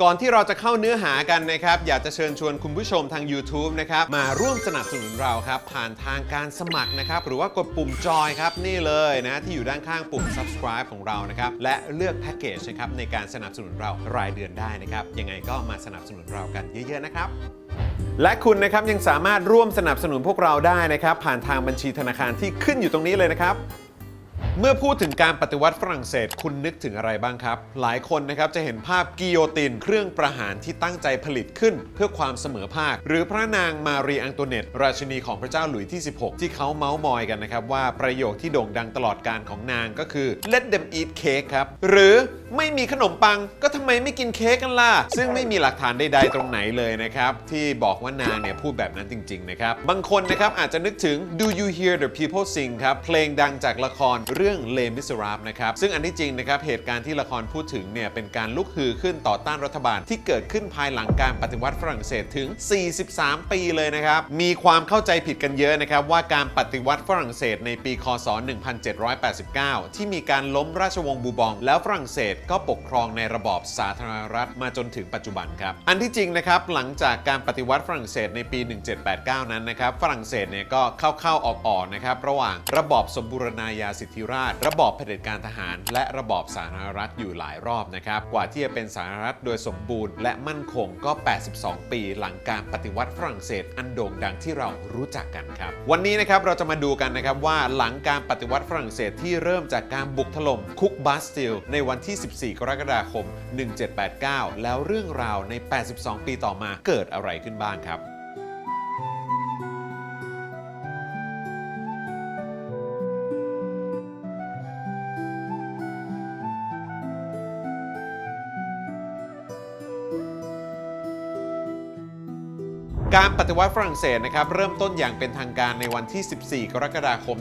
ก่อนที่เราจะเข้าเนื้อหากันนะครับอยากจะเชิญชวนคุณผู้ชมทาง YouTube นะครับมาร่วมสนับสนุนเราครับผ่านทางการสมัครนะครับหรือว่ากดปุ่มจอยครับนี่เลยนะที่อยู่ด้านข้างปุ่ม subscribe ของเรานะครับและเลือกแพ็กเกจนะครับในการสนับสนุนเรารายเดือนได้นะครับยังไงก็มาสนับสนุนเรากันเยอะๆนะครับและคุณนะครับยังสามารถร่วมสนับสนุนพวกเราได้นะครับผ่านทางบัญชีธนาคารที่ขึ้นอยู่ตรงนี้เลยนะครับเมื่อพูดถึงการปฏิวัติฝรั่งเศสคุณนึกถึงอะไรบ้างครับหลายคนนะครับจะเห็นภาพกิโยตินเครื่องประหารที่ตั้งใจผลิตขึ้นเพื่อความเสมอภาคหรือพระนางมารีอังโตเนตราชินีของพระเจ้าหลุยส์ที่ 16 ที่เขาเมาส์มอยกันนะครับว่าประโยคที่โด่งดังตลอดกาลของนางก็คือ let them eat cake ครับหรือไม่มีขนมปังก็ทำไมไม่กินเค้กกันล่ะซึ่งไม่มีหลักฐานใดๆตรงไหนเลยนะครับที่บอกว่านางเนี่ยพูดแบบนั้นจริงๆนะครับบางคนนะครับอาจจะนึกถึง Do you hear the people sing ครับเพลงดังจากละครเรื่อง Les Miserables นะครับซึ่งอันที่จริงนะครับเหตุการณ์ที่ละครพูดถึงเนี่ยเป็นการลุกฮือขึ้นต่อต้านรัฐบาลที่เกิดขึ้นภายหลังการปฏิวัติฝรั่งเศสถึง 43 ปีเลยนะครับมีความเข้าใจผิดกันเยอะนะครับว่าการปฏิวัติฝรั่งเศสในปีคศ 1789 ที่มีการล้มราชวงศ์บูบองแล้วฝรั่งเศสก็ปกครองในระบอบสาธารณรัฐมาจนถึงปัจจุบันครับอันที่จริงนะครับหลังจากการปฏิวัติฝรั่งเศสในปี 1789 นั้นนะครับฝรั่งเศสเนี่ยก็เข้าๆออกๆนะครับระหว่างระบอบสมบูรณาญาสิทธิราชย์ระบอบเผด็จการทหารและระบอบสาธารณรัฐอยู่หลายรอบนะครับกว่าที่จะเป็นสาธารณรัฐโดยสมบูรณ์และมั่นคงก็ 82 ปีหลังการปฏิวัติฝรั่งเศสอันโด่งดังที่เรารู้จักกันครับวันนี้นะครับเราจะมาดูกันนะครับว่าหลังการปฏิวัติฝรั่งเศสที่เริ่มจากการบุกถล่มคุกบาสติลในวันที่ 14 กรกฎาคม 1789 แล้วเรื่องราวใน 82 ปีต่อมาเกิดอะไรขึ้นบ้างครับการปฏิวัติฝรั่งเศสนะครับเริ่มต้นอย่างเป็นทางการในวันที่ 14 กรกฎาคม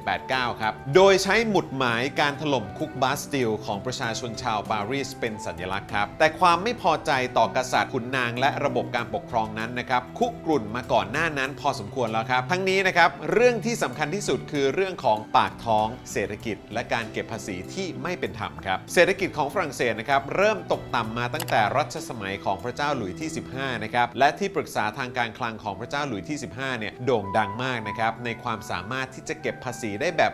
1789 ครับโดยใช้หมุดหมายการถล่มคุกบาสติลของประชาชนชาวปารีสเป็นสัญลักษณ์ครับแต่ความไม่พอใจต่อกษัตริย์ขุนนางและระบบการปกครองนั้นนะครับคุกรุ่นมาก่อนหน้านั้นพอสมควรแล้วครับทั้งนี้นะครับเรื่องที่สำคัญที่สุดคือเรื่องของปากท้องเศรษฐกิจและการเก็บภาษีที่ไม่เป็นธรรมครับเศรษฐกิจของฝรั่งเศสนะครับเริ่มตกต่ำมาตั้งแต่รัชสมัยของพระเจ้าหลุยส์ที่ 15 นะครับและที่ปรึกษาทางการคลังของพระเจ้าหลุยส์ที่ 15 เนี่ยโด่งดังมากนะครับในความสามารถที่จะเก็บภาษีได้แบบ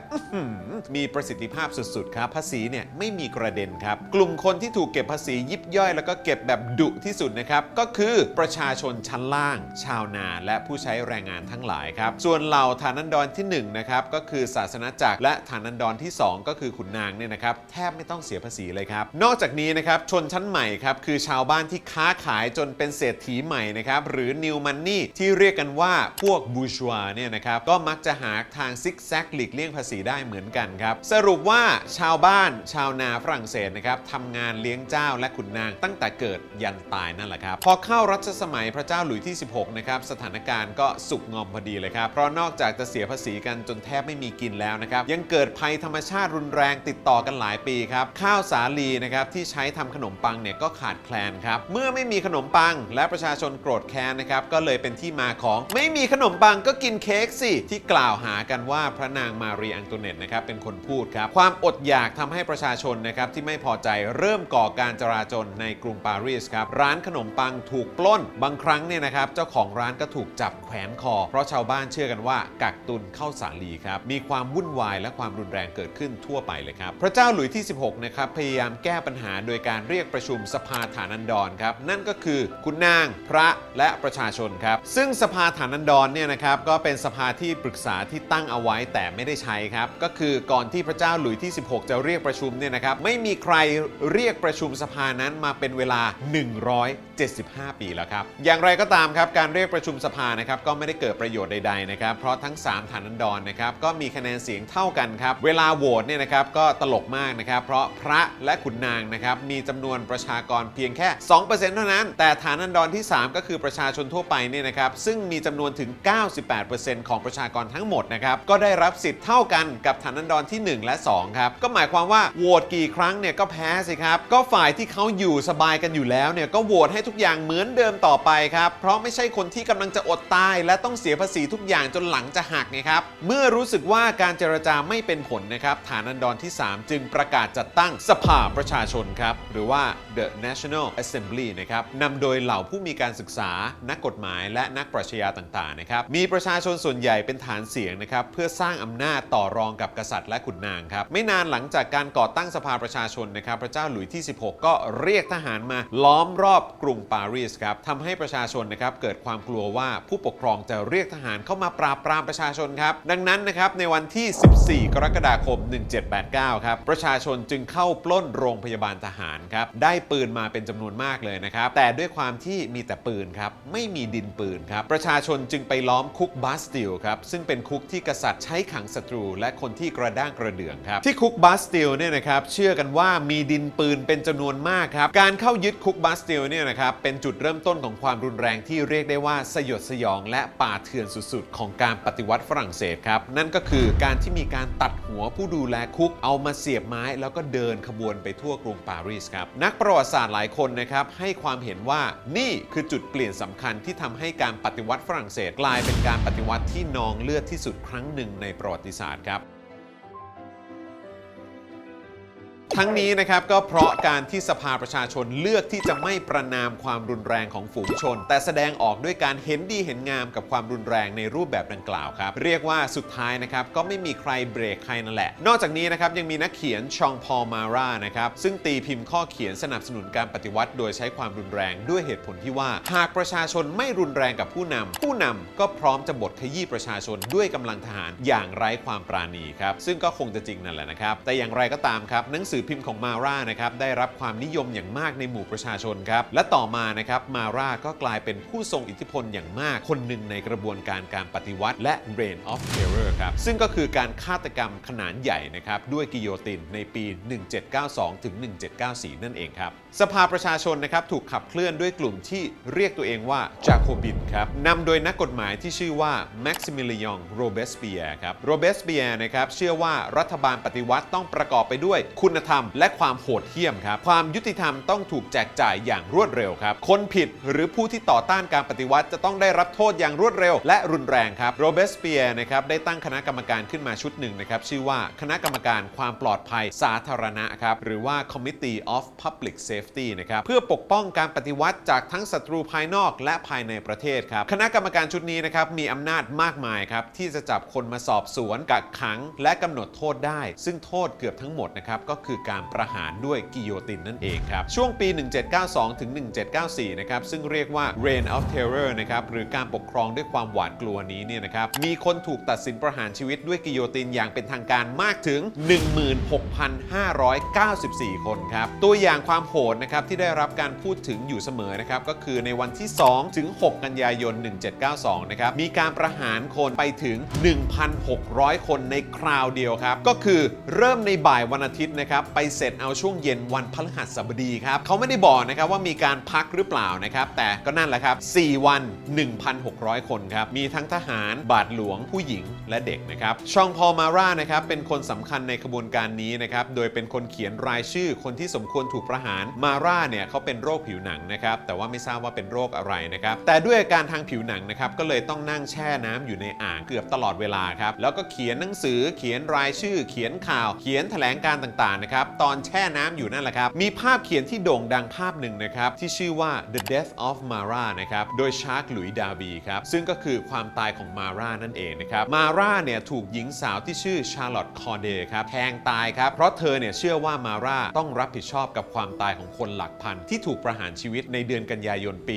มีประสิทธิภาพสุดๆครับภาษีเนี่ยไม่มีกระเด็นครับกลุ่มคนที่ถูกเก็บภาษียิบย่อยแล้วก็เก็บแบบดุที่สุดนะครับก็คือประชาชนชั้นล่างชาวนาและผู้ใช้แรงงานทั้งหลายครับส่วนเหล่าฐานันดรที่1นะครับก็คือศาสนจักรและฐานันดรที่2ก็คือขุนนางเนี่ยนะครับแทบไม่ต้องเสียภาษีเลยครับนอกจากนี้นะครับชนชั้นใหม่ครับคือชาวบ้านที่ค้าขายจนเป็นเศรษฐีใหม่นะครับหรือ New Money ที่เรียกกันว่าพวกบูชวาเนี่ยนะครับก็มักจะหาทางซิกแซกหลีกเลี่ยงภาษีได้เหมือนกันครับสรุปว่าชาวบ้านชาวนาฝรั่งเศสนะครับทำงานเลี้ยงเจ้าและขุนนางตั้งแต่เกิดยันตายนั่นแหละครับพอเข้ารัชสมัยพระเจ้าหลุยส์ที่ 16 นะครับสถานการณ์ก็สุกงอมพอดีเลยครับเพราะนอกจากจะเสียภาษีกันจนแทบไม่มีกินแล้วนะครับยังเกิดภัยธรรมชาติรุนแรงติดต่อกันหลายปีครับข้าวสาลีนะครับที่ใช้ทำขนมปังเนี่ยก็ขาดแคลนครับเมื่อไม่มีขนมปังและประชาชนโกรธแค้นนะครับก็เลยเป็นที่มาของไม่มีขนมปังก็กินเค้กสิที่กล่าวหากันว่าพระนางมารีอังโตเนตนะครับเป็นคนพูดครับความอดอยากทำให้ประชาชนนะครับที่ไม่พอใจเริ่มก่อการจราจรในกรุงปารีสครับร้านขนมปังถูกปล้นบางครั้งเนี่ยนะครับเจ้าของร้านก็ถูกจับแขวนคอเพราะชาวบ้านเชื่อกันว่ากักตุนข้าวสาลีครับมีความวุ่นวายและความรุนแรงเกิดขึ้นทั่วไปเลยครับพระเจ้าหลุยส์ที่ 16 นะครับพยายามแก้ปัญหาโดยการเรียกประชุมสภาฐานันดรครับนั่นก็คือขุนนางพระและประชาชนครับซึ่งสภาฐานันดรเนี่ยนะครับก็เป็นสภาที่ปรึกษาที่ตั้งเอาไว้แต่ไม่ได้ใช้ครับก็คือก่อนที่พระเจ้าหลุยส์ที่ 16 จะเรียกประชุมเนี่ยนะครับไม่มีใครเรียกประชุมสภานั้นมาเป็นเวลา 175 ปีแล้วครับอย่างไรก็ตามครับการเรียกประชุมสภานะครับก็ไม่ได้เกิดประโยชน์ใดๆนะครับเพราะทั้ง3ฐานันดรนะครับก็มีคะแนนเสียงเท่ากันครับเวลาโหวตเนี่ยนะครับก็ตลกมากนะครับเพราะพระและขุนนางนะครับมีจำนวนประชากรเพียงแค่ 2% เท่านั้นแต่ฐานันดรที่ 3 ก็คือประชาชนทั่วไป เนี่ยนะครับซึ่งมีจำนวนถึง 98% ของประชากรทั้งหมดนะครับก็ได้รับสิทธิ์เท่ากันกับฐานันดรที่ 1 และ 2 ครับก็หมายความว่าโหวตกี่ครั้งเนี่ยก็แพ้สิครับก็ฝ่ายที่เขาอยู่สบายกันอยู่แล้วเนี่ยก็โหวตให้ทุกอย่างเหมือนเดิมต่อไปครับเพราะไม่ใช่คนที่กำลังจะอดตายและต้องเสียภาษีทุกอย่างจนหลังจะหักไงครับเมื่อรู้สึกว่าการเจรจาไม่เป็นผลนะครับฐานันดรที่ 3 จึงประกาศจัดตั้งสภาประชาชนครับหรือว่า The National Assembly นะครับนำโดยเหล่าผู้มีการศึกษานักกฎหมายและนักปรัชญาต่างๆนะครับมีประชาชนส่วนใหญ่เป็นฐานเสียงนะครับเพื่อสร้างอำนาจต่อรองกับกษัตริย์และขุนนางครับไม่นานหลังจากการก่อตั้งสภาประชาชนนะครับพระเจ้าหลุยส์ที่ 16 ก็เรียกทหารมาล้อมรอบกรุงปารีสครับทำให้ประชาชนนะครับเกิดความกลัวว่าผู้ปกครองจะเรียกทหารเข้ามาปราบปรามประชาชนครับดังนั้นนะครับในวันที่ 14 กรกฎาคม 1789 ครับประชาชนจึงเข้าปล้นโรงพยาบาลทหารครับได้ปืนมาเป็นจำนวนมากเลยนะครับแต่ด้วยความที่มีแต่ปืนครับไม่มีดินปืนครับประชาชนจึงไปล้อมคุกบาสติลครับซึ่งเป็นคุกที่กษัตริย์ใช้ขังศัตรูและคนที่กระด้างกระเดื่องครับที่คุกบาสติลเนี่ยนะครับเชื่อกันว่ามีดินปืนเป็นจำนวนมากครับการเข้ายึดคุกบาสติลเนี่ยนะครับเป็นจุดเริ่มต้นของความรุนแรงที่เรียกได้ว่าสยดสยองและป่าเถื่อนสุดๆของการปฏิวัติฝรั่งเศสครับนั่นก็คือการที่มีการตัดหัวผู้ดูแลคุกเอามาเสียบไม้แล้วก็เดินขบวนไปทั่วกรุงปารีสครับนักประวัติศาสตร์หลายคนนะครับให้ความเห็นว่านี่คือจุดเปลี่ยนสำคัญที่ทำให้การปฏิวัติฝรั่งเศสกลายเป็นการปฏิวัติที่นองเลือดที่สุดครั้งหนึ่งในประวัติศาสตร์ครับทั้งนี้นะครับก็เพราะการที่สภาประชาชนเลือกที่จะไม่ประณามความรุนแรงของฝูงชนแต่แสดงออกด้วยการเห็นดีเห็นงามกับความรุนแรงในรูปแบบดังกล่าวครับเรียกว่าสุดท้ายนะครับก็ไม่มีใครเบรกใครนั่นแหละนอกจากนี้นะครับยังมีนักเขียนชองพอลมาร่านะครับซึ่งตีพิมพ์ข้อเขียนสนับสนุนการปฏิวัติโดยใช้ความรุนแรงด้วยเหตุผลที่ว่าหากประชาชนไม่รุนแรงกับผู้นำก็พร้อมจะบดขยี้ประชาชนด้วยกำลังทหารอย่างไร้ความปราณีครับซึ่งก็คงจะจริงนั่นแหละนะครับแต่อย่างไรก็ตามครับหนังสือพิมพ์ของมาร่านะครับได้รับความนิยมอย่างมากในหมู่ประชาชนครับและต่อมานะครับมาร่าก็กลายเป็นผู้ทรงอิทธิพลอย่างมากคนหนึ่งในกระบวนการการปฏิวัติและ Reign of Terror ครับซึ่งก็คือการฆาตกรรมขนาดใหญ่นะครับด้วยกิโยตินในปี 1792 ถึง 1794 นั่นเองครับสภาประชาชนนะครับถูกขับเคลื่อนด้วยกลุ่มที่เรียกตัวเองว่าจาโคบินครับนำโดยนักกฎหมายที่ชื่อว่าแม็กซิมิลิองโรเบสเปียร์ครับโรเบสเปียร์นะครับเชื่อว่ารัฐบาลปฏิวัติต้องประกอบไปด้วยคุณธรรมและความโหดเหี้ยมครับความยุติธรรมต้องถูกแจกจ่ายอย่างรวดเร็วครับคนผิดหรือผู้ที่ต่อต้านการปฏิวัติจะต้องได้รับโทษอย่างรวดเร็วและรุนแรงครับโรเบสเปียร์นะครับได้ตั้งคณะกรรมการขึ้นมาชุดหนึ่งนะครับชื่อว่าคณะกรรมการความปลอดภัยสาธารณะครับหรือว่า Committee of Public Safety นะครับเพื่อปกป้องการปฏิวัติจากทั้งศัตรูภายนอกและภายในประเทศครับคณะกรรมการชุดนี้นะครับมีอำนาจมากมายครับที่จะจับคนมาสอบสวนกักขังและกำหนดโทษได้ซึ่งโทษเกือบทั้งหมดนะครับก็คือการประหารด้วยกิโยตินนั่นเองครับช่วงปี 1792 ถึง 1794 นะครับซึ่งเรียกว่า Reign of Terror นะครับหรือการปกครองด้วยความหวาดกลัวนี้เนี่ยนะครับมีคนถูกตัดสินประหารชีวิตด้วยกิโยตินอย่างเป็นทางการมากถึง 16,594 คนครับตัวอย่างความโหดนะครับที่ได้รับการพูดถึงอยู่เสมอนะครับก็คือในวันที่ 2 ถึง 6 กันยายน 1792 นะครับมีการประหารคนไปถึง 1,600 คนในคราวเดียวครับก็คือเริ่มในบ่ายวันอาทิตย์นะครับไปเสร็จเอาช่วงเย็นวันพฤหัสบดีครับเขาไม่ได้บอกนะครับว่ามีการพักหรือเปล่านะครับแต่ก็นั่นแหละครับ4วัน 1,600 คนครับมีทั้งทหารบาทหลวงผู้หญิงและเด็กนะครับชองพอลมาร่านะครับเป็นคนสำคัญในขบวนการนี้นะครับโดยเป็นคนเขียนรายชื่อคนที่สมควรถูกประหารมาร่าเนี่ยเขาเป็นโรคผิวหนังนะครับแต่ว่าไม่ทราบว่าเป็นโรคอะไรนะครับแต่ด้วยอาการทางผิวหนังนะครับก็เลยต้องนั่งแช่น้ำอยู่ในอ่างเกือบตลอดเวลาครับแล้วก็เขียนหนังสือเขียนรายชื่อเขียนข่าวเขียนแถลงการต่างๆนะครับตอนแช่น้ำอยู่นั่นแหละครับมีภาพเขียนที่โด่งดังภาพหนึ่งนะครับที่ชื่อว่า The Death of Mara นะครับโดยชาร์กหลุยส์ดาวีครับซึ่งก็คือความตายของมาร่านั่นเองนะครับมาร่าเนี่ยถูกหญิงสาวที่ชื่อชาร์ลอตต์คอร์เดย์ครับแทงตายครับเพราะเธอเนี่ยเชื่อว่ามาร่าต้องรับผิดชอบกับความตายของคนหลักพันที่ถูกประหารชีวิตในเดือนกันยายนปี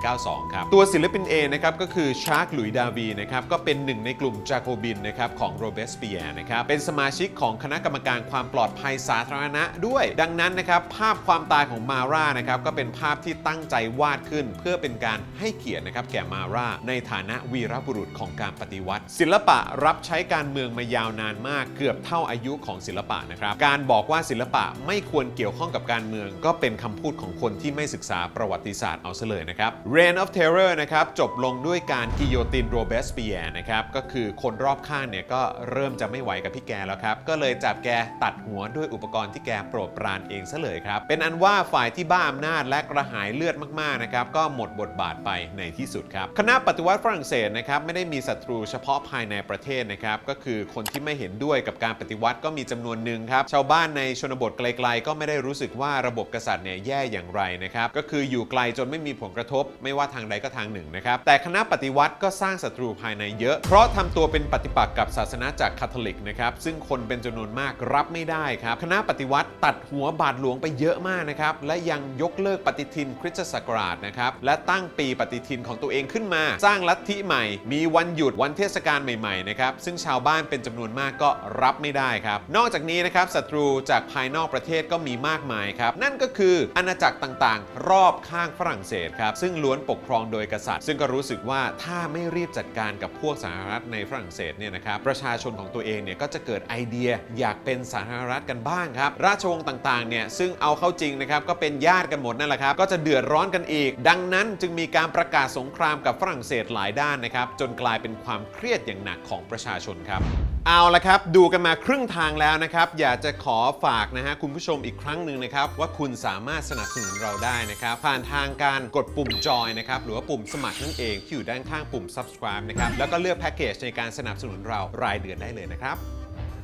1792 ครับตัวศิลปินเองนะครับก็คือชาร์กหลุยส์ดาวีนะครับก็เป็นหนึ่งในกลุ่มจาโคบินนะครับของโรเบสเปียร์นะครับเป็นสมาชิกของคณะกรรมการความปลอดภัยสา ธารณะด้วยดังนั้นนะครับภาพความตายของมาร่านะครับก็เป็นภาพที่ตั้งใจวาดขึ้นเพื่อเป็นการให้เกียรตินะครับแก่มาร่าในฐานะวีรบุรุษของการปฏิวัติศิลปะรับใช้การเมืองมายาวนานมากเกือบเท่าอายุของศิลปะนะครับการบอกว่าศิลปะไม่ควรเกี่ยวข้องกับการเมืองก็เป็นคำพูดของคนที่ไม่ศึกษาประวัติศาสตร์เอาซะเลยนะครับ Reign of Terror นะครับจบลงด้วยการกิโยตินโรเบสเปียร์นะครับก็คือคนรอบข้างเนี่ยก็เริ่มจะไม่ไหวกับพี่แกแล้วครับก็เลยจับแกตัดหัวด้วยอุปกรณ์ที่แกโปรดปรานเองซะเลยครับเป็นอันว่าฝ่ายที่บ้าอำนาจและกระหายเลือดมากๆนะครับก็หมดบทบาทไปในที่สุดครับคณะปฏิวัติฝรั่งเศสนะครับไม่ได้มีศัตรูเฉพาะภายในประเทศนะครับก็คือคนที่ไม่เห็นด้วยกับการปฏิวัติก็มีจำนวนหนึ่งครับชาวบ้านในชนบทไกลๆก็ไม่ได้รู้สึกว่าระบบกษัตริย์เนี่ยแย่อย่างไรนะครับก็คืออยู่ไกลจนไม่มีผลกระทบไม่ว่าทางใดก็ทางหนึ่งนะครับแต่คณะปฏิวัติก็สร้างศัตรูภายในเยอะเพราะทำตัวเป็นปฏิปักษ์กับศาสนาจักรคาทอลิกนะครับซึ่งคนเป็นจำนวนมากรับไม่ได้ครับคณะปฏิวัติตัดหัวบาทหลวงไปเยอะมากนะครับและยังยกเลิกปฏิทินคริสตศักราชนะครับและตั้งปีปฏิทินของตัวเองขึ้นมาสร้างลัทธิใหม่มีวันหยุดวันเทศกาลใหม่ๆนะครับซึ่งชาวบ้านเป็นจำนวนมากก็รับไม่ได้ครับนอกจากนี้นะครับศัตรูจากภายนอกประเทศก็มีมากมายครับนั่นก็คืออาณาจักรต่างๆรอบข้างฝรั่งเศสครับซึ่งล้วนปกครองโดยกษัตริย์ซึ่งก็รู้สึกว่าถ้าไม่รีบจัดการกับพวกสาธารณรัฐในฝรั่งเศสเนี่ยนะครับประชาชนของตัวเองเนี่ยก็จะเกิดไอเดียอยากเป็นสาธารณรัฐกันบ้างครับราชวงศ์ต่างๆเนี่ยซึ่งเอาเข้าจริงนะครับก็เป็นญาติกันหมดนั่นแหละครับก็จะเดือดร้อนกันอีกดังนั้นจึงมีการประกาศสงครามกับฝรั่งเศสหลายด้านนะครับจนกลายเป็นความเครียดอย่างหนักของประชาชนครับเอาละครับดูกันมาครึ่งทางแล้วนะครับอยากจะขอฝากนะฮะคุณผู้ชมอีกครั้งหนึ่งนะครับว่าคุณสามารถสนับสนุนเราได้นะครับผ่านทางการกดปุ่มจอยนะครับหรือว่าปุ่มสมัครนั่นเองที่อยู่ด้านข้างปุ่ม subscribe นะครับแล้วก็เลือกแพ็กเกจในการสนับสนุนเรารายเดือนได้เลยนะครับ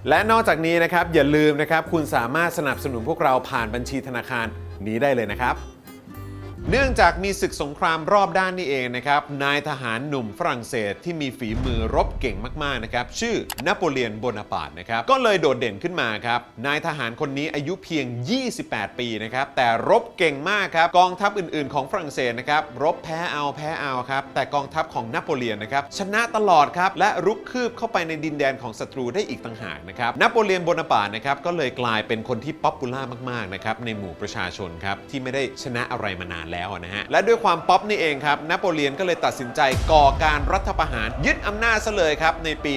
และนอกจากนี้นะครับอย่าลืมนะครับคุณสามารถสนับสนุนพวกเราผ่านบัญชีธนาคารนี้ได้เลยนะครับเนื่องจากมีศึกสงครามรอบด้านนี่เองนะครับนายทหารหนุ่มฝรั่งเศสที่มีฝีมือรบเก่งมากๆนะครับชื่อนโปเลียนโบนาปาร์ตนะครับก็เลยโดดเด่นขึ้นมาครับนายทหารคนนี้อายุเพียง28 ปีนะครับแต่รบเก่งมากครับกองทัพอื่นๆของฝรั่งเศสนะครับรบแพ้เอาครับแต่กองทัพของนโปเลียนนะครับชนะตลอดครับและรุกคืบเข้าไปในดินแดนของศัตรูได้อีกต่างหากนะครับนโปเลียนโบนาปาร์ตนะครับก็เลยกลายเป็นคนที่ป๊อปปูล่ามากๆนะครับในหมู่ประชาชนครับที่ไม่ได้ชนะอะไรมานานแล้วนะฮะและด้วยความป๊อปนี่เองครับนโปเลียนก็เลยตัดสินใจก่อการรัฐประหารยึดอำนาจซะเลยครับในปี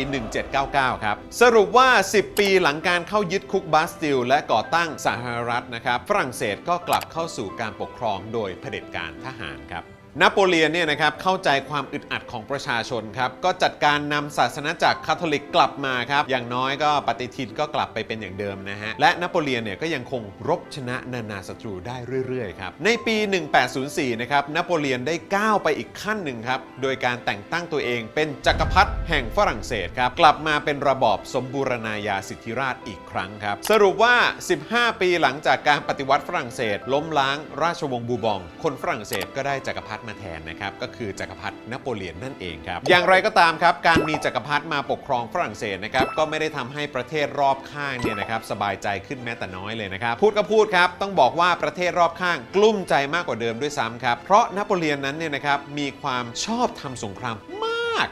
1799 ครับสรุปว่า 10 ปีหลังการเข้ายึดคุกบาสติลและก่อตั้งสาธารณรัฐนะครับฝรั่งเศสก็กลับเข้าสู่การปกครองโดยเผด็จการทหารครับนโปเลียนเนี่ยนะครับเข้าใจความอึดอัดของประชาชนครับก็จัดการนำศาสนาจักรคาทอลิกกลับมาครับอย่างน้อยก็ปฏิทินก็กลับไปเป็นอย่างเดิมนะฮะและนโปเลียนเนี่ยก็ยังคงรบชนะนานาศัตรูได้เรื่อยๆครับในปี 1804 นะครับนโปเลียนได้ก้าวไปอีกขั้นหนึ่งครับโดยการแต่งตั้งตัวเองเป็นจักรพรรดิแห่งฝรั่งเศสครับกลับมาเป็นระบอบสมบูรณาญาสิทธิราชย์อีกครั้งครับสรุปว่า 15 ปีหลังจากการปฏิวัติฝรั่งเศสล้มล้างราชวงศ์บูบองคนฝรั่งเศสก็ได้จักรพรรดิมาแทนนะครับก็คือจักรพรรดินโปเลียนนั่นเองครับอย่างไรก็ตามครับการมีจักรพรรดิมาปกครองฝรั่งเศสนะครับก็ไม่ได้ทำให้ประเทศรอบข้างเนี่ยนะครับสบายใจขึ้นแม้แต่น้อยเลยนะครับพูดก็พูดครับต้องบอกว่าประเทศรอบข้างกลุ้มใจมากกว่าเดิมด้วยซ้ำครับเพราะนโปเลียนนั้นเนี่ยนะครับมีความชอบทำสงคราม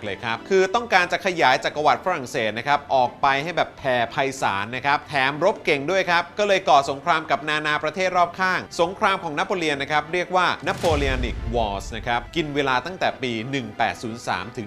เลยครับคือต้องการจะขยายจักรวรรดิฝรั่งเศสนะครับออกไปให้แบบแผ่ไพศาลนะครับแถมรบเก่งด้วยครับก็เลยก่อสงครามกับนานาประเทศรอบข้างสงครามของนโปเลียนนะครับเรียกว่า Napoleonic Wars นะครับกินเวลาตั้งแต่ปี 1803 ถึง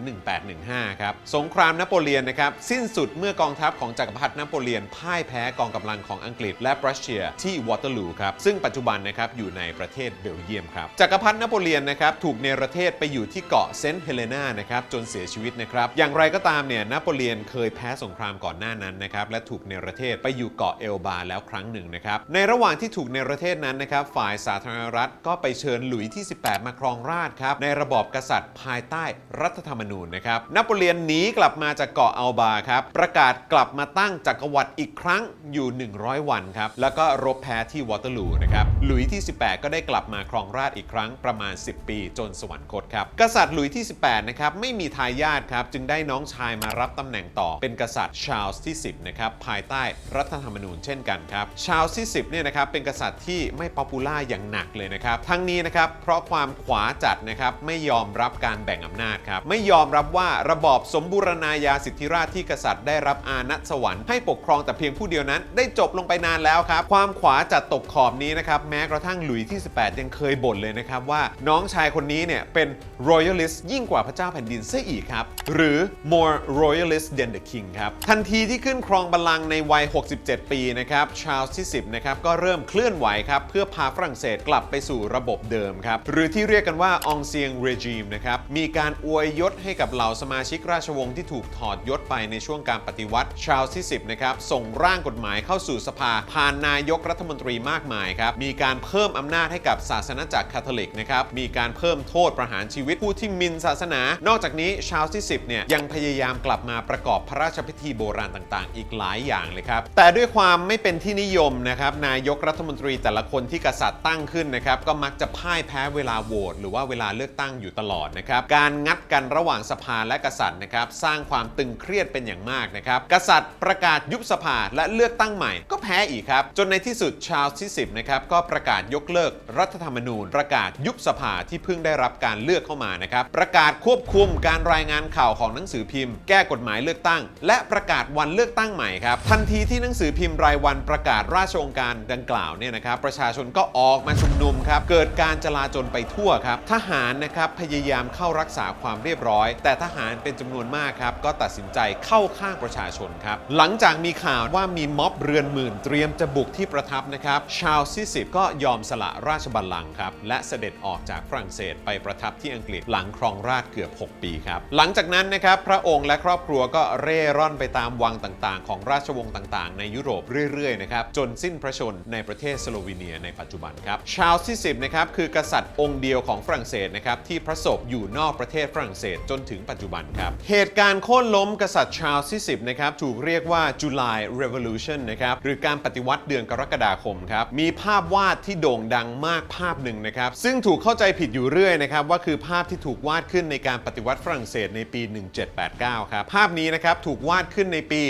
1815 ครับสงครามนโปเลียนนะครับสิ้นสุดเมื่อกองทัพของจักรพรรดินโปเลียนพ่ายแพ้กองกำลังของอังกฤษและปรัสเซียที่วอเตอร์ลูครับซึ่งปัจจุบันนะครับอยู่ในประเทศเบลเยียมครับจักรพรรดินโปเลียนนะครับถูกเนรเทศไปอยู่ที่เกาะเซนต์เฮเลนานะครับจนเสียชีวิตนะครับอย่างไรก็ตามเนี่ยนโปเลียนเคยแพ้สงครามก่อนหน้านั้นนะครับและถูกเนรเทศไปอยู่เกาะเอลบาแล้วครั้งหนึ่งนะครับในระหว่างที่ถูกเนรเทศนั้นนะครับฝ่ายสาธารณรัฐก็ไปเชิญหลุยส์ที่ 18 มาครองราชย์ครับในระบอบกษัตริย์ภายใต้รัฐธรรมนูญนะครับนโปเลียนหนีกลับมาจากเกาะเอลบาครับประกาศกลับมาตั้งจักรวรรดิอีกครั้งอยู่100 วันครับแล้วก็รบแพ้ที่วอเตอร์ลูนะครับ หลุยส์ที่ 18 ก็ได้กลับมาครองราชย์อีกครั้งประมาณ 10 ปีจนสวรรคตครับกษัตริย์หลุยส์ที่ 18 นะครับไม่มีทายาทครับจึงได้น้องชายมารับตำแหน่งต่อเป็นกษัตริย์ชาร์ลส์ที่ 10 นะครับภายใต้รัฐธรรมนูญเช่นกันครับชาร์ลส์ที่ 10 เนี่ยนะครับเป็นกษัตริย์ที่ไม่ป๊อปปูล่าอย่างหนักเลยนะครับทั้งนี้นะครับเพราะความขวาจัดนะครับไม่ยอมรับการแบ่งอำนาจครับไม่ยอมรับว่าระบอบสมบูรณาญาสิทธิราชย์ที่กษัตริย์ได้รับอานัตสวรรค์ให้ปกครองแต่เพียงผู้เดียวนั้นได้จบลงไปนานแล้วครับความขวาจัดตกขอบนี้นะครับแม้กระทั่งหลุยส์ที่ 18 ยังเคยบ่นเลยนะครับว่าน้องชายคนนี้เนี่ยเป็น royalist ยิ่งกว่าพระเจ้าแผ่นดินซะอีกครับหรือ more royalist than the king ครับทันทีที่ขึ้นครองบัลลังก์ในวัย 67 ปีนะครับชาร์ลส์ที่ 10 นะครับก็เริ่มเคลื่อนไหวครับเพื่อพาฝรั่งเศสกลับไปสู่ระบบเดิมครับหรือที่เรียกกันว่าองเซียงเรจิมนะครับมีการอวยยศให้กับเหล่าสมาชิกราชวงศ์ที่ถูกถอดยศไปในช่วงการปฏิวัติชาร์ลส์ที่ 10 นะครับส่งร่างกฎหมายเข้าสู่สภาผ่านนายกรัฐมนตรีมากมายครับมีการเพิ่มอำนาจให้กับศาสนาจักรคาทอลิกนะครับมีการเพิ่มโทษประหารชีวิตผู้ที่หมิ่นศาสนานอกจากนี้ชาร์ลส์ที่ 10 เนี่ยยังพยายามกลับมาประกอบพระราชพิธีโบราณต่างๆอีกหลายอย่างเลยครับแต่ด้วยความไม่เป็นที่นิยมนะครับนายกรัฐมนตรีแต่ละคนที่กษัตริย์ตั้งขึ้นนะครับก็มักจะพ่ายแพ้เวลาโหวตหรือว่าเวลาเลือกตั้งอยู่ตลอดนะครับการงัดกันระหว่างสภาและกษัตริย์นะครับสร้างความตึงเครียดเป็นอย่างมากนะครับกษัตริย์ประกาศยุบสภาและเลือกตั้งใหม่ก็แพ้อีกครับจนในที่สุดชาร์ลส์ที่ 10 นะครับก็ประกาศยกเลิกรัฐธรรมนูญประกาศยุบสภาที่เพิ่งได้รับการเลือกเข้ามานะครับประกาศควบคุมการรายงานข่าวของหนังสือพิมพ์แก้กฎหมายเลือกตั้งและประกาศวันเลือกตั้งใหม่ครับทันทีที่หนังสือพิมพ์รายวันประกาศราชองค์การดังกล่าวเนี่ยนะครับประชาชนก็ออกมาชุมนุมครับเกิดการจลาจลไปทั่วครับทหารนะครับพยายามเข้ารักษาความเรียบร้อยแต่ทหารเป็นจำนวนมากครับก็ตัดสินใจเข้าข้างประชาชนครับหลังจากมีข่าวว่ามีม็อบเรือนหมื่นเตรียมจะบุกที่ประทับนะครับชาร์ลส์ที่ 10 ก็ยอมสละราชบัลลังก์ครับและเสด็จออกจากฝรั่งเศสไปประทับที่อังกฤษหลังครองราชย์เกือบ 6 ปีครับหลังจากนั้นนะครับพระองค์และครอบครัวก็เร่ร่อนไปตามวังต่างๆของราชวงศ์ต่างๆในยุโรปเรื่อยๆนะครับจนสิ้นพระชนในประเทศสโลวีเนียในปัจจุบันครับชาร์ลส์ที่ 10 นะครับคือกษัตริย์องค์เดียวของฝรั่งเศสนะครับที่พระศพอยู่นอกประเทศฝรั่งเศสจนถึงปัจจุบันครับเหตุการณ์โค่นล้มกษัตริย์ชาร์ลส์ที่ 10 นะครับถูกเรียกว่า July Revolution นะครับหรือการปฏิวัติเดือนกรกฎาคมครับมีภาพวาดที่โด่งดังมากภาพหนึ่งนะครับซึ่งถูกเข้าใจผิดอยู่เรื่อยนะครับว่าคือภาพที่ถูกวาดขึ้นในการปฏิวัติฝรั่งเศสในปี 1789 ครับภาพนี้นะครับถูกวาดขึ้นในปี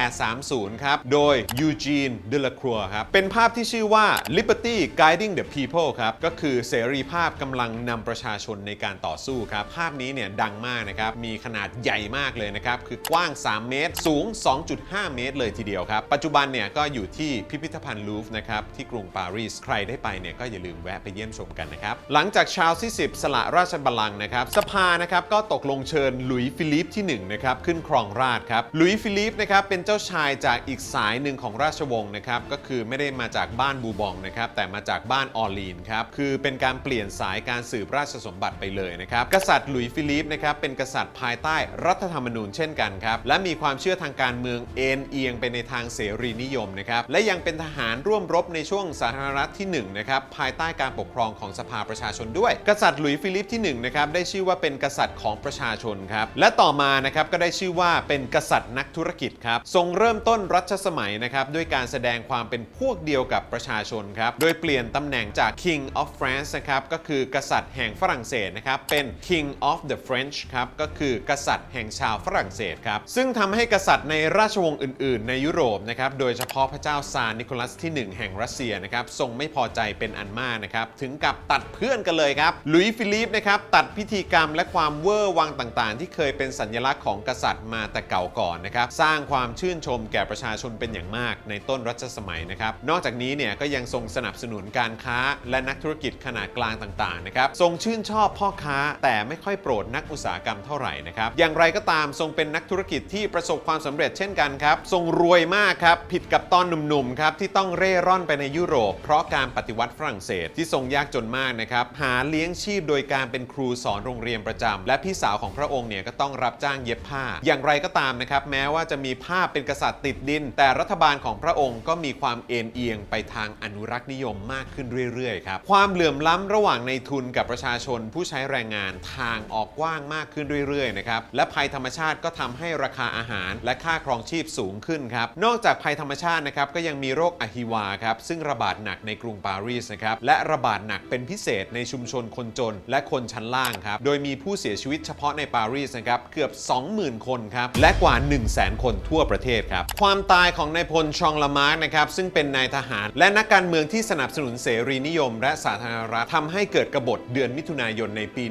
1830 ครับโดยยูจีน เดลาครัวครับเป็นภาพที่ชื่อว่า Liberty Guiding the People ครับก็คือเสรีภาพกำลังนำประชาชนในการต่อสู้ครับภาพนี้เนี่ยดังมากนะครับมีขนาดใหญ่มากเลยนะครับคือกว้าง 3 เมตรสูง 2.5 เมตรเลยทีเดียวครับปัจจุบันเนี่ยก็อยู่ที่พิพิธภัณฑ์ลูฟร์นะครับที่กรุงปารีสใครได้ไปเนี่ยก็อย่าลืมแวะไปเยี่ยมชมกันนะครับหลังจากชาร์ลส์ที่ 10 สละราชบัลลังก์นะครับสภานะครับก็ตกลงเชิญหลุยส์ฟิลิปที่1นะครับขึ้นครองราชย์ครับหลุยส์ฟิลิปนะครับเป็นเจ้าชายจากอีกสายหนึ่งของราชวงศ์นะครับก็คือไม่ได้มาจากบ้านบูบองนะครับแต่มาจากบ้านออร์ลีนครับคือเป็นการเปลี่ยนสายการสืบราชสมบัติไปเลยนะครับกษัตริย์หลุยส์ฟิลิปนะครับเป็นกษัตริย์ภายใต้รัฐธรรมนูญเช่นกันครับและมีความเชื่อทางการเมืองเอ็นเอียงไปในทางเสรีนิยมนะครับและยังเป็นทหารร่วมรบในช่วงสาธารณรัฐที่1นะครับภายใต้การปกครองของสภาประชาชนด้วยกษัตริย์หลุยส์ฟิลิปที่1นะครับได้ชื่อว่าเป็นกษัตริย์ของประชาชนครับและต่อมานะครับก็ได้ชื่อว่าเป็นกษัตริย์นักธุรกิจครับทรงเริ่มต้นรัชสมัยนะครับด้วยการแสดงความเป็นพวกเดียวกับประชาชนครับโดยเปลี่ยนตำแหน่งจาก King of France นะครับก็คือกษัตริย์แห่งฝรั่งเศสนะครับเป็น King of the French ครับก็คือกษัตริย์แห่งชาวฝรั่งเศสครับซึ่งทำให้กษัตริย์ในราชวงศ์อื่นๆในยุโรปนะครับโดยเฉพาะพระเจ้าซาร์นิโคลัสที่1แห่งรัสเซียนะครับทรงไม่พอใจเป็นอันมากนะครับถึงกับตัดเพื่อนกันเลยครับหลุยส์ฟิลิปนะครับตัดพิธีกรรมและความเวอร์วังต่างๆที่เคยเป็นสัญลักษณ์ของกษัตริย์มาแต่เก่าก่อนนะครับสร้างความชื่นชมแก่ประชาชนเป็นอย่างมากในต้นรัชสมัยนะครับนอกจากนี้เนี่ยก็ยังทรงสนับสนุนการค้าและนักธุรกิจขนาดกลางต่างๆนะครับทรงชื่นชอบพ่อค้าแต่ไม่ค่อยโปรดนักอุตสาหกรรมเท่าไหร่นะครับอย่างไรก็ตามทรงเป็นนักธุรกิจที่ประสบความสำเร็จเช่นกันครับทรงรวยมากครับผิดกับตอนหนุ่มๆครับที่ต้องเร่ร่อนไปในยุโรปเพราะการปฏิวัติฝรั่งเศสที่ทรงยากจนมากนะครับหาเลี้ยงชีพโดยการเป็นครูสอนโรงเรียนประจำและพี่สาวของพระองค์เนี่ยก็ต้องรับจ้างเย็บผ้าอย่างไรก็ตามนะครับแม้ว่าจะมีภาพเป็นกษัตริย์ติดดินแต่รัฐบาลของพระองค์ก็มีความเอ็นเอียงไปทางอนุรักษ์นิยมมากขึ้นเรื่อยๆครับความเหลื่อมล้ำระหว่างในทุนกับประชาชนผู้ใช้แรงงานทางออกกว้างมากขึ้นเรื่อยๆนะครับและภัยธรรมชาติก็ทำให้ราคาอาหารและค่าครองชีพสูงขึ้นครับนอกจากภัยธรรมชาตินะครับก็ยังมีโรคอหิวาครับซึ่งระบาดหนัก นักในกรุงปารีสนะครับและระบาดหนักเป็นพิเศษในชุมชนคนจนและคนชั้นล่างครับโดยมีผู้เสียชีวิตเฉพาะในปารีสนะครับเกือบ 20,000 คนครับและกว่า 100,000 คนทั่วประเทศครับความตายของนายพลชองลามาร์กนะครับซึ่งเป็นนายทหารและนักการเมืองที่สนับสนุนเสรีนิยมและสาธารณรัฐทำให้เกิดกบฏเดือนมิถุนายนในปี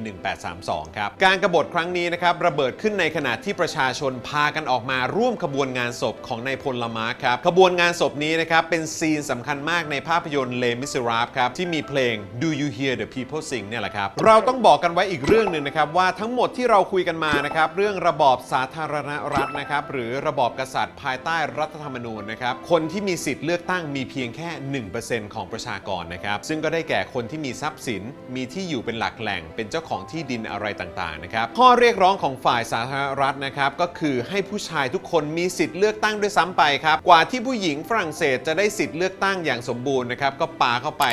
1832 ครับการกบฏครั้งนี้นะครับระเบิดขึ้นในขณะที่ประชาชนพากันออกมาร่วมขบวนงานศพของนายพลลามาร์กครับขบวนงานศพนี้นะครับเป็นซีนสำคัญมากในภาพยนตร์เลมิเซราฟครับที่มีเพลง Do You Hear the People Sing เนี่ยแหละครับเราต้องบอกกันไว้อีกเรื่องหนึ่งนะครับว่าทั้งหมดที่เราคุยกันมานะครับเรื่องระบอบสาธารณรัฐนะครับหรือระบอบกษัตริย์ภายใต้รัฐธรรมนูญนะครับคนที่มีสิทธิ์เลือกตั้งมีเพียงแค่ 1% ของประชากรนะครับซึ่งก็ได้แก่คนที่มีทรัพย์สินมีที่อยู่เป็นหลักแหล่งเป็นเจ้าของที่ดินอะไรต่างๆนะครับข้อเรียกร้องของฝ่ายสาธารณรัฐนะครับก็คือให้ผู้ชายทุกคนมีสิทธิ์เลือกตั้งด้วยซ้ำไปครับกว่าที่ผู้หญิงฝรั่งเศสจะได้สิทธิ์เลือกตั้งอย่างสมบูรณ์นะครับก็ปาเข้าไป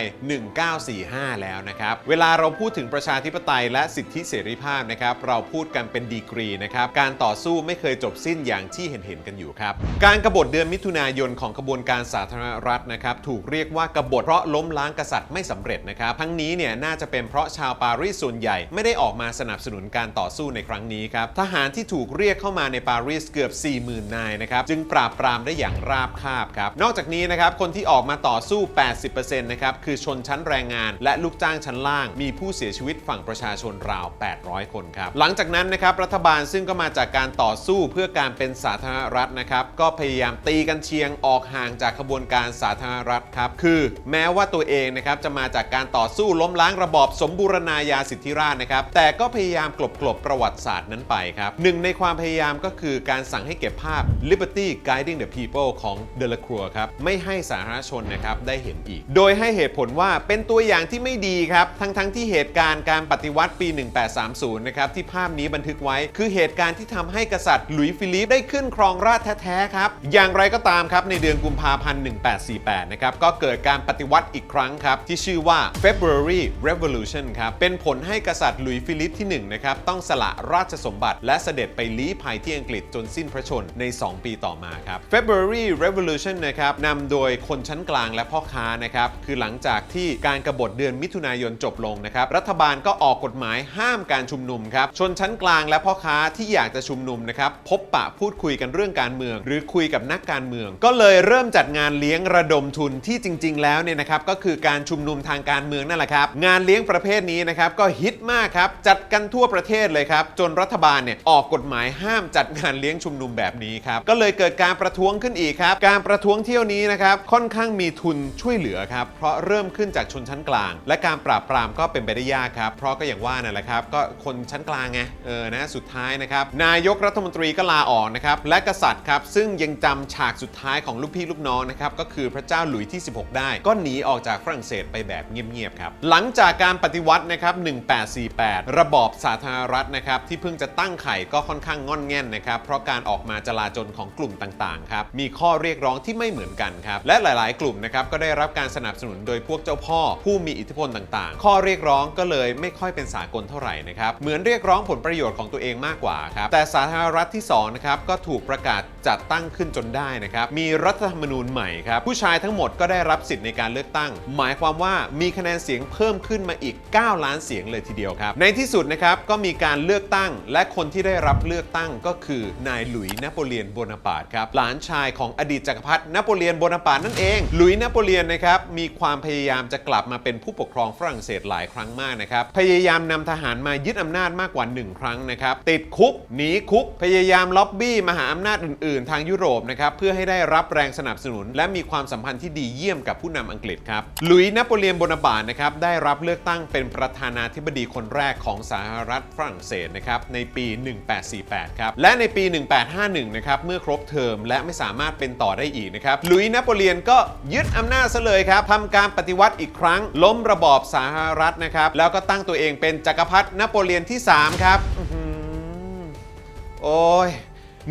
1945 แล้วนะครับเวลาเราพูดถึงประชาธิปไตยและสิทธิเสรีภาพนะครับเราพูดกันเป็นดีกรีนะครับการต่อสู้ไม่เคยจบสิ้นอย่างที่เห็นกันอยู่ครับการกบฏเดือนมิถุนายนของขบวนการสาธารณรัฐนะครับถูกเรียกว่ากบฏเพราะล้มล้างกษัตริย์ไม่สำเร็จนะครับทั้งนี้เนี่ยน่าจะเป็นเพราะชาวปารีสส่วนใหญ่ไม่ได้ออกมาสนับสนุนการต่อสู้ในครั้งนี้ครับทหารที่ถูกเรียกเข้ามาในปารีสเกือบ 40,000 นายนะครับจึงปราบปรามได้อย่างราบคาบครับนอกจากนี้นะครับคนที่ออกมาต่อสู้ 80% นะครับคือชนชั้นแรงงานและลูกจ้างชั้นล่างมีผู้เสียชีวิตฝั่งประชาชนราว 800 คนครับหลังจากนั้นนะครับรัฐบาลซึ่งก็มาจากการต่อสู้เพื่อการเป็นสาธารณรัฐนะครับก็พยายามตีกันเชียงออกห่างจากขบวนการสาธารณรัฐครับคือแม้ว่าตัวเองนะครับจะมาจากการต่อสู้ล้มล้างระบอบสมบูรณาญาสิทธิราชย์นะครับแต่ก็พยายามกลบประวัติศาสตร์นั้นไปครับหนึ่งในความพยายามก็คือการสั่งให้เก็บภาพ Liberty Guiding the People ของเดลาครัวครับไม่ให้สาธารณชนนะครับได้เห็นอีกโดยให้เหตุผลว่าเป็นตัวอย่างที่ไม่ดีครับทั้งที่เหตุการณ์การปฏิวัติปี 1830 นะครับที่ภาพนี้บันทึกไว้คือเหตุการณ์ที่ทำให้กษัตริย์หลุยส์ฟิลิปได้ขึ้นครองราชย์แท้ๆครับอย่างไรก็ตามครับในเดือนกุมภาพันธ์ 1848 นะครับก็เกิดการปฏิวัติอีกครั้งครับที่ชื่อว่า February Revolution ครับเป็นผลให้กษัตริย์หลุยส์ฟิลิปที่ 1 นะครับต้องสละราชสมบัติและเสด็จไปลี้ภัยที่อังกฤษจนสิ้นพระชนใน 2 ปีต่อมาครับ February Revolution นะครับนำโดยคนชั้นกลางและพ่อค้านะครับคือหลังจากที่การกบฏเดือนมิถุนายนจบลงนะครับรัฐบาลก็ออกกฎหมายห้ามการชุมนุมครับชนชั้นกลางและพ่อค้าที่อยากจะชุมนุมนะครับพบปะพูดคุยกันเรื่องการเมืองหรือคุยกับนักการเมืองก็เลยเริ่มจัดงานเลี้ยงระดมทุนที่จริงๆแล้วเนี่ยนะครับก็คือการชุมนุมทางการเมืองนั่นแหละครับงานเลี้ยงประเภทนี้นะครับก็ฮิตมากครับจัดกันทั่วประเทศเลยครับจนรัฐบาลเนี่ยออกกฎหมายห้ามจัดงานเลี้ยงชุมนุมแบบนี้ครับก็เลยเกิดการประท้วงขึ้นอีกครับการประท้วงเที่ยวนี้นะครับค่อนข้างมีทุนช่วยเหลือครับเพราะเริ่มขึ้นจากชนชั้นกลางและการปราบปรามก็เป็นไปได้ยากครับเพราะก็อย่างว่านั่นแหละครับก็คนชั้นกลางไงนะสุดท้ายนะครับนายกรัฐมนตรีก็ลาออกนะครับและกษัตริย์ครับซึ่งยังจำฉากสุดท้ายของลูกพี่ลูกน้องนะครับก็คือพระเจ้าหลุยส์ที่ 16 ได้ก็หนีออกจากฝรั่งเศสไปแบบเงียบๆครับหลังจากการปฏิวัตินะครับ 1848 ระบอบสาธารณรัฐนะครับที่เพิ่งจะตั้งไข่ก็ค่อนข้างง่อนแง่นนะครับเพราะการออกมาจลาจลของกลุ่มต่างๆครับมีข้อเรียกร้องที่ไม่เหมือนกันครับและหลายๆกลุ่มนะครับก็ได้รับการสนับสนุนโดยพวกเจ้าพ่อผู้มีอิทธิพลต่างๆข้อเรียกร้องก็เลยไม่ค่อยเป็นสากลเท่าไหร่นะครับเหมือนเรียกร้องผลประโยชน์ของตัวเองมากกว่าครับแต่สาธารณรัฐที่2นะครับก็ถูกประกาศจัดตั้งขึ้นจนได้นะครับมีรัฐธรรมนูญใหม่ครับผู้ชายทั้งหมดก็ได้รับสิทธิ์ในการเลือกตั้งหมายความว่ามีคะแนนเสียงเพิ่มขึ้นมาอีก 9 ล้านเสียงเลยทีเดียวครับในที่สุดนะครับก็มีการเลือกตั้งและคนที่ได้รับเลือกตั้งก็คือนายหลุยส์นโปเลียนโบนาปาร์ตครับหลานชายของอดีตจักรพรรดินโปเลียนโบนาปาร์ตนั่นเองหลุยส์นโปเลียนนะครับมีความพยายามจะกลับมาเป็นผู้ปกครองฝรั่งเศสหลายครั้งมากนะครับพยายามนำทหารมายึดอำนาจมากกว่า1ครั้งนะครับติดคุกหนีคุกพยายามล็อบบี้มหาอำนาจอื่นๆทางยุโรปนะครับเพื่อให้ได้รับแรงสนับสนุนและมีความสัมพันธ์ที่ดีเยี่ยมกับผู้นำอังกฤษครับหลุยส์นโปเลียนโบนาปาร์ตนะครับได้รับเลือกตั้งเป็นประธานาธิบดีคนแรกของสหรัฐฝรั่งเศสนะครับในปี 1848 ครับและในปี 1851 นะครับเมื่อครบเทอมและไม่สามารถเป็นต่อได้อีกนะครับหลุยส์นโปเลียนก็ยึดอำนาจซะเลยครับทำการปฏิวัติอีกครั้งล้มระบอบสหรัฐนะครับแล้วก็ตั้งตัวเองเป็นจักรพรรดินโปเลียนที่ 3 ครับโอ้ย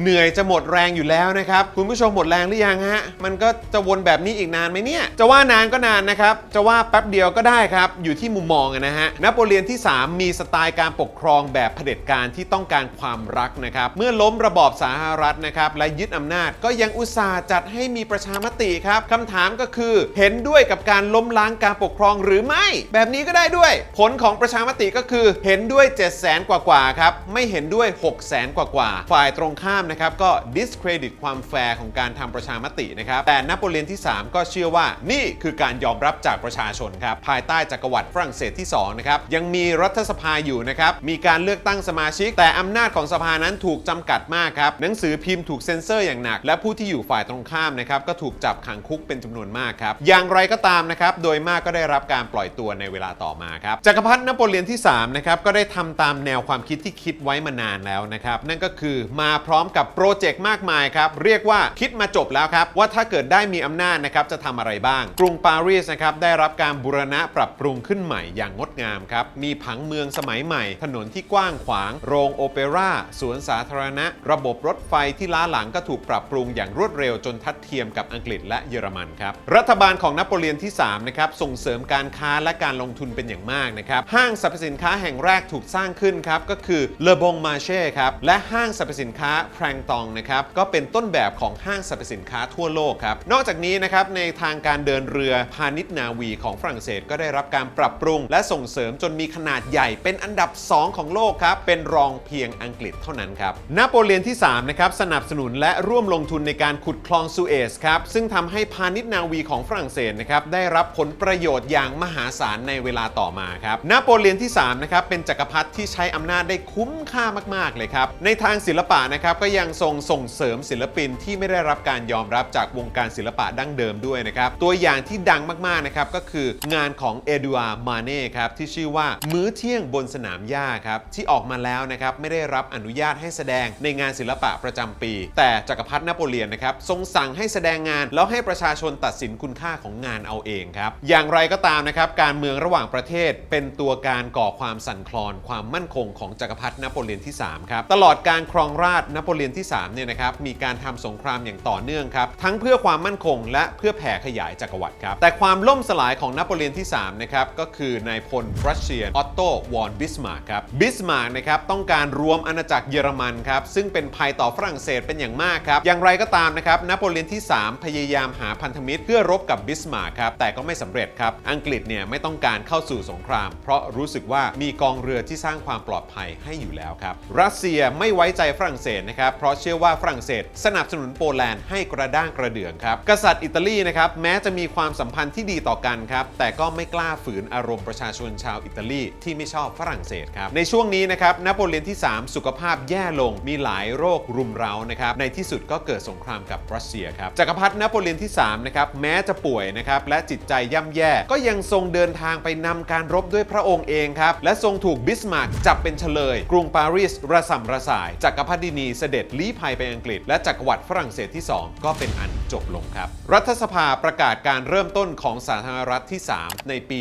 เหนื่อยจะหมดแรงอยู่แล้วนะครับคุณผู้ชมหมดแรงหรือยังฮะมันก็จะวนแบบนี้อีกนานไหมเนี่ยจะว่านานก็นานนะครับจะว่าแป๊บเดียวก็ได้ครับอยู่ที่มุมมองนะฮะนโปเลียนที่ 3 มีสไตล์การปกครองแบบเผด็จการที่ต้องการความรักนะครับเมื่อล้มระบอบสหรัฐนะครับและยึดอำนาจก็ยังอุตส่าห์จัดให้มีประชามติครับคำถามก็คือเห็นด้วยกับการล้มล้างการปกครองหรือไม่แบบนี้ก็ได้ด้วยผลของประชามติก็คือเห็นด้วย 700,000 กว่าครับไม่เห็นด้วย 600,000 กว่าฝ่ายตรงข้ามนะครับก็ discredit ความแฟร์ของการทำประชามตินะครับแต่นโปเลียนที่ 3 ก็เชื่อว่านี่คือการยอมรับจากประชาชนครับภายใต้จักรวรรดิฝรั่งเศสที่2นะครับยังมีรัฐสภาอยู่นะครับมีการเลือกตั้งสมาชิกแต่อำนาจของสภานั้นถูกจำกัดมากครับหนังสือพิมพ์ถูกเซ็นเซอร์อย่างหนักและผู้ที่อยู่ฝ่ายตรงข้ามนะครับก็ถูกจับขังคุกเป็นจำนวนมากครับอย่างไรก็ตามนะครับโดยมากก็ได้รับการปล่อยตัวในเวลาต่อมาครับจักรพรรดินโปเลียนที่3นะครับก็ได้ทำตามแนวความคิดที่คิดไว้มานานแล้วนะครับนั่นก็คือมาพร้อมกับโปรเจกต์มากมายครับเรียกว่าคิดมาจบแล้วครับว่าถ้าเกิดได้มีอำนาจนะครับจะทำอะไรบ้างกรุงปารีสนะครับได้รับการบูรณะปรับปรุงขึ้นใหม่อย่างงดงามครับมีผังเมืองสมัยใหม่ถนนที่กว้างขวางโรงโอเปร่าสวนสาธารณะระบบรถไฟที่ล้าหลังก็ถูกปรับปรุงอย่างรวดเร็วจนทัดเทียมกับอังกฤษและเยอรมันครับรัฐบาลของนโปเลียนที่3นะครับส่งเสริมการค้าและการลงทุนเป็นอย่างมากนะครับห้างสรรพสินค้าแห่งแรกถูกสร้างขึ้นครับก็คือเลอบงมาเช่ครับและห้างสรรพสินค้าแพรงตองนะครับก็เป็นต้นแบบของห้างสรรพสินค้าทั่วโลกครับนอกจากนี้นะครับในทางการเดินเรือพาณิชย์นาวีของฝรั่งเศสก็ได้รับการปรับปรุงและส่งเสริมจนมีขนาดใหญ่เป็นอันดับ2ของโลกครับเป็นรองเพียงอังกฤษเท่านั้นครับนโปเลียนที่3นะครับสนับสนุนและร่วมลงทุนในการขุดคลองซูเอซครับซึ่งทำให้พาณิชย์นาวีของฝรั่งเศสนะครับได้รับผลประโยชน์อย่างมหาศาลในเวลาต่อมาครับนโปเลียนที่3นะครับเป็นจักรพรรดิที่ใช้อำนาจได้คุ้มค่ามากๆเลยครับในทางศิลปะนะครับก็ยังส่งเสริมศิลปินที่ไม่ได้รับการยอมรับจากวงการศิลปะดั้งเดิมด้วยนะครับตัวอย่างที่ดังมากๆนะครับก็คืองานของเอดูอาร์มาเน่ครับที่ชื่อว่ามื้อเที่ยงบนสนามหญ้าครับที่ออกมาแล้วนะครับไม่ได้รับอนุญาตให้แสดงในงานศิลปะประจำปีแต่จักรพรรดินโปเลียนนะครับทรงสั่งให้แสดงงานแล้วให้ประชาชนตัดสินคุณค่าของงานเอาเองครับอย่างไรก็ตามนะครับการเมืองระหว่างประเทศเป็นตัวการก่อความสั่นคลอนความมั่นคงของจักรพรรดินโปเลียนที่3ครับตลอดการครองราชย์นโปเลียนที่3เนี่ยนะครับมีการทำสงครามอย่างต่อเนื่องครับทั้งเพื่อความมั่นคงและเพื่อแผ่ขยายจักรวรรดิครับแต่ความล่มสลายของนโปเลียนที่3นะครับก็คือนายพลรัสเซียออตโตวอนบิสมาร์กครับบิสมาร์กนะครับต้องการรวมอาณาจักรเยอรมันครับซึ่งเป็นภัยต่อฝรั่งเศสเป็นอย่างมากครับอย่างไรก็ตามนะครับนโปเลียนที่3พยายามหาพันธมิตรเพื่อรบกับบิสมาร์กครับแต่ก็ไม่สำเร็จครับอังกฤษเนี่ยไม่ต้องการเข้าสู่สงครามเพราะรู้สึกว่ามีกองเรือที่สร้างความปลอดภัยให้อยู่แล้วครับรัสเซียไม่ไว้ใจฝรั่งเศสนะครับเพราะเชื่อว่าฝรั่งเศสสนับสนุนโปแลนด์ให้กระด้างกระเดื่องครับกษัตริย์อิตาลีนะครับแม้จะมีความสัมพันธ์ที่ดีต่อกันครับแต่ก็ไม่กล้าฝืนอารมณ์ประชาชนชาวอิตาลีที่ไม่ชอบฝรั่งเศสครับในช่วงนี้นะครับนโปเลียนที่3สุขภาพแย่ลงมีหลายโรครุมเร้านะครับในที่สุดก็เกิดสงครามกับรัสเซียครับจักรพรรดินโปเลียนที่3นะครับแม้จะป่วยนะครับและจิตใจย่ำแย่ก็ยังทรงเดินทางไปนำการรบด้วยพระองค์เองครับและทรงถูกบิสมาร์กจับเป็นเฉลยกรุงปารีสระส่ำระสายจักรพรรดินีเสด็จลี้ภัยไปอังกฤษและจักรวรรดิฝรั่งเศสที่2ก็เป็นอันจบลงครับรัฐสภาประกาศการเริ่มต้นของสาธารณรัฐที่3ในปี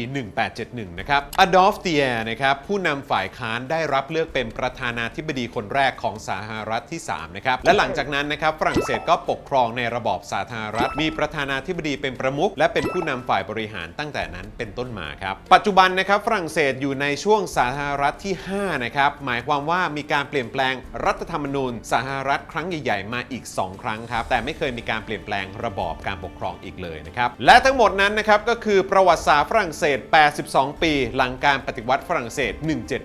1871นะครับอดอล์ฟ เตียร์นะครับผู้นำฝ่ายค้านได้รับเลือกเป็นประธานาธิบดีคนแรกของสาธารณรัฐที่3นะครับและหลังจากนั้นนะครับฝรั่งเศสก็ปกครองในระบอบสาธารณรัฐมีประธานาธิบดีเป็นประมุขและเป็นผู้นำฝ่ายบริหารตั้งแต่นั้นเป็นต้นมาครับปัจจุบันนะครับฝรั่งเศสอยู่ในช่วงสาธารณรัฐที่5นะครับหมายความว่ามีการเปลี่ยนแปลงรัฐธรรมนูญสาธารณรัฐครั้งใหญ่ๆมาอีก2ครั้งครับแต่ไม่เคยมีการเปลี่ยนแปลงระบอบการปกครองอีกเลยนะครับและทั้งหมดนั้นนะครับก็คือประวัติศาสตร์ฝรั่งเศส82ปีหลังการปฏิวัติฝรั่งเศส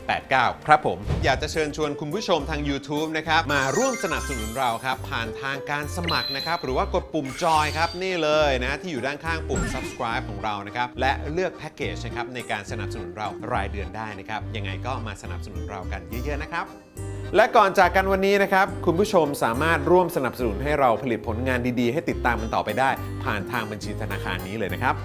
1789ครับผมอยากจะเชิญชวนคุณผู้ชมทาง YouTube นะครับมาร่วมสนับสนุนเราครับผ่านทางการสมัครนะครับหรือว่ากดปุ่มจอยครับนี่เลยนะที่อยู่ด้านข้างปุ่ม subscribe ของเรานะครับและเลือกแพ็กเกจนะครับในการสนับสนุนเรารายเดือนได้นะครับยังไงก็มาสนับสนุนเรากันเยอะๆนะครับและก่อนจากกันวันนี้นะครับคุณผู้ชมสามารถร่วมสนับสนุนให้เราผลิตผลงานดีๆให้ติดตามมันต่อไปได้ผ่านทางบัญชีธนาคารนี้เลยนะครับ